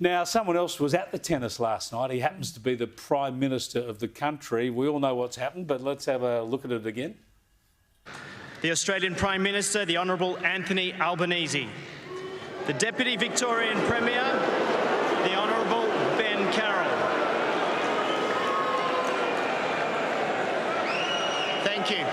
Now, someone else was at the tennis last night. He happens to be the Prime Minister of the country. We all know what's happened, but let's have a look at it again. The Australian Prime Minister, the Honourable Anthony Albanese. The Deputy Victorian Premier, the Honourable Ben Carroll. Thank you.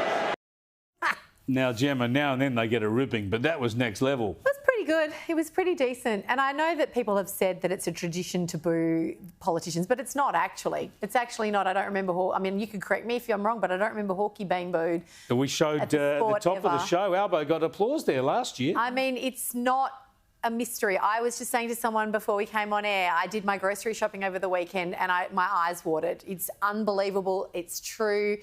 Now, Gemma, now and then they get a ribbing, but that was next level. It was pretty good. It was pretty decent. And I know that people have said that it's a tradition to boo politicians, but it's not actually. It's actually not. I don't remember... I mean, you could correct me if I'm wrong, but I don't remember Hawkeye being booed. We showed at the top of the show, Albo got applause there last year. I mean, it's not a mystery. I was just saying to someone before we came on air, I did my grocery shopping over the weekend and my eyes watered. It's unbelievable. It's true.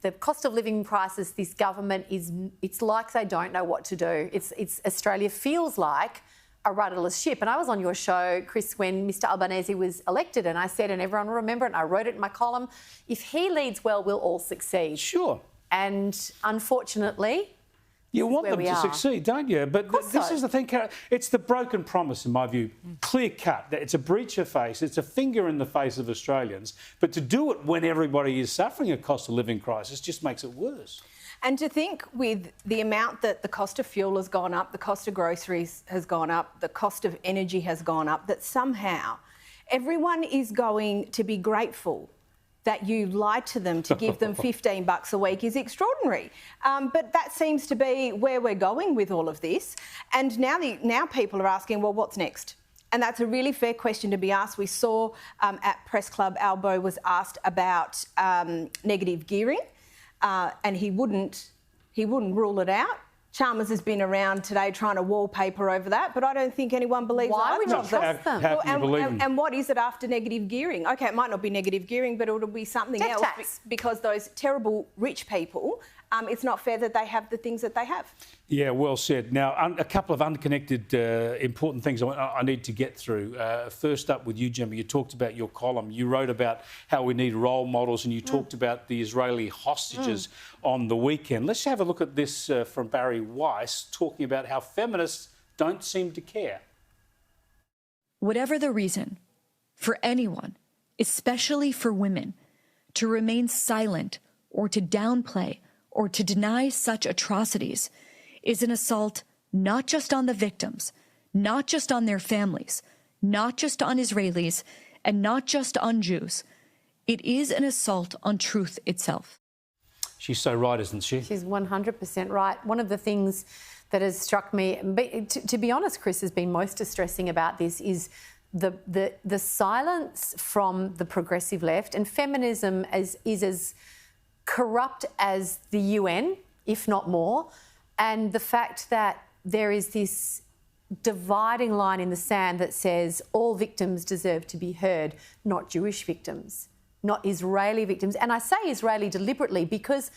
The cost of living crisis, this government it's like they don't know what to do. It's Australia feels like a rudderless ship. And I was on your show, Chris, when Mr Albanese was elected, and I said, and everyone will remember it, and I wrote it in my column, if he leads well, we'll all succeed. Sure. And unfortunately... You want them to succeed, don't you? But this is the thing, Cara. It's the broken promise, in my view. Clear cut. It's a breach of face. It's a finger in the face of Australians. But to do it when everybody is suffering a cost of living crisis just makes it worse. And to think with the amount that the cost of fuel has gone up, the cost of groceries has gone up, the cost of energy has gone up, that somehow everyone is going to be grateful that you lied to them to give them $15 a week is extraordinary. But that seems to be where we're going with all of this. And now people are asking, well, what's next? And that's a really fair question to be asked. We saw at Press Club, Albo was asked about negative gearing, and he wouldn't rule it out. Chalmers has been around today trying to wallpaper over that, but I don't think anyone believes that. Why would you trust them? How can you believe them? And what is it after negative gearing? OK, it might not be negative gearing, but it'll be something else tax. Because those terrible rich people, it's not fair that they have the things that they have. Yeah, well said. Now, a couple of unconnected important things I need to get through. First up with you, Gemma, you talked about your column. You wrote about how we need role models and you talked about the Israeli hostages on the weekend. Let's have a look at this from Barry Weiss, talking about how feminists don't seem to care. Whatever the reason, for anyone, especially for women, to remain silent or to downplay or to deny such atrocities is an assault not just on the victims, not just on their families, not just on Israelis, and not just on Jews. It is an assault on truth itself. She's so right, isn't she? She's 100% right. One of the things that has struck me, to be honest, Chris, has been most distressing about this is the silence from the progressive left, and feminism is as corrupt as the UN, if not more, and the fact that there is this dividing line in the sand that says all victims deserve to be heard, not Jewish victims, not Israeli victims. And I say Israeli deliberately because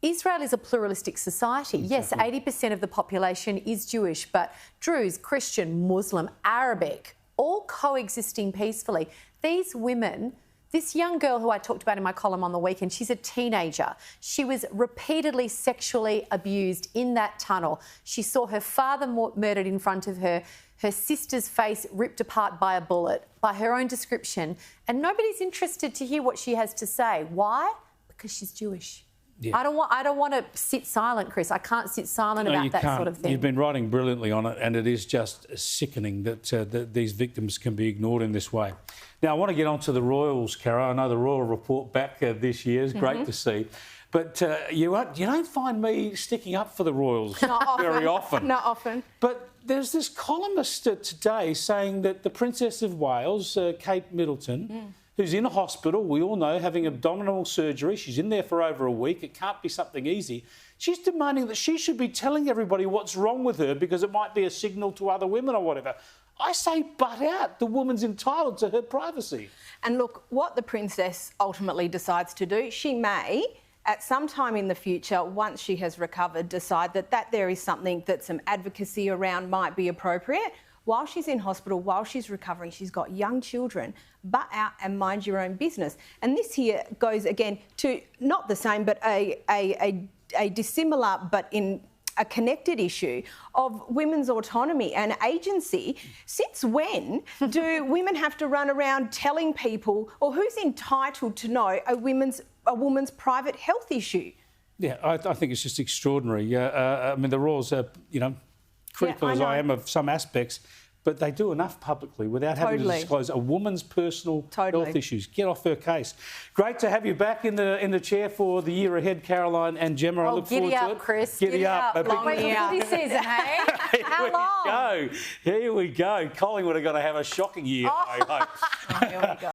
Israel is a pluralistic society. Exactly. Yes, 80% of the population is Jewish, but Druze, Christian, Muslim, Arabic, all coexisting peacefully. These women... This young girl who I talked about in my column on the weekend, she's a teenager. She was repeatedly sexually abused in that tunnel. She saw her father murdered in front of her, her sister's face ripped apart by a bullet, by her own description, and nobody's interested to hear what she has to say. Why? Because she's Jewish. Yeah. I don't want to sit silent, Chris. I can't sit silent about that sort of thing. You've been writing brilliantly on it, and it is just sickening that these victims can be ignored in this way. Now, I want to get on to the Royals, Cara. I know the Royal report back this year is great to see. But you don't find me sticking up for the Royals very often. Not often. But there's this columnist today saying that the Princess of Wales, Kate Middleton, who's in a hospital, we all know, having abdominal surgery. She's in there for over a week. It can't be something easy. She's demanding that she should be telling everybody what's wrong with her because it might be a signal to other women or whatever. I say butt out. The woman's entitled to her privacy. And look, what the princess ultimately decides to do, she may, at some time in the future, once she has recovered, decide that there is something that some advocacy around might be appropriate. While she's in hospital, while she's recovering, she's got young children. Butt out and mind your own business. And this here goes, again, to not the same, but a dissimilar, but in a connected issue of women's autonomy and agency. Since when do women have to run around telling people, or who's entitled to know a woman's private health issue? Yeah, I think it's just extraordinary. I mean, the Royals are, critical as I am of some aspects, but they do enough publicly without having to disclose a woman's personal health issues. Get off her case. Great to have you back in the chair for the year ahead, Caroline and Gemma. I look forward to it. Chris. Giddy up, Chris. Long footy season, hey? How long? Here we go. Collingwood are going to have a shocking year, I hope. Here we go.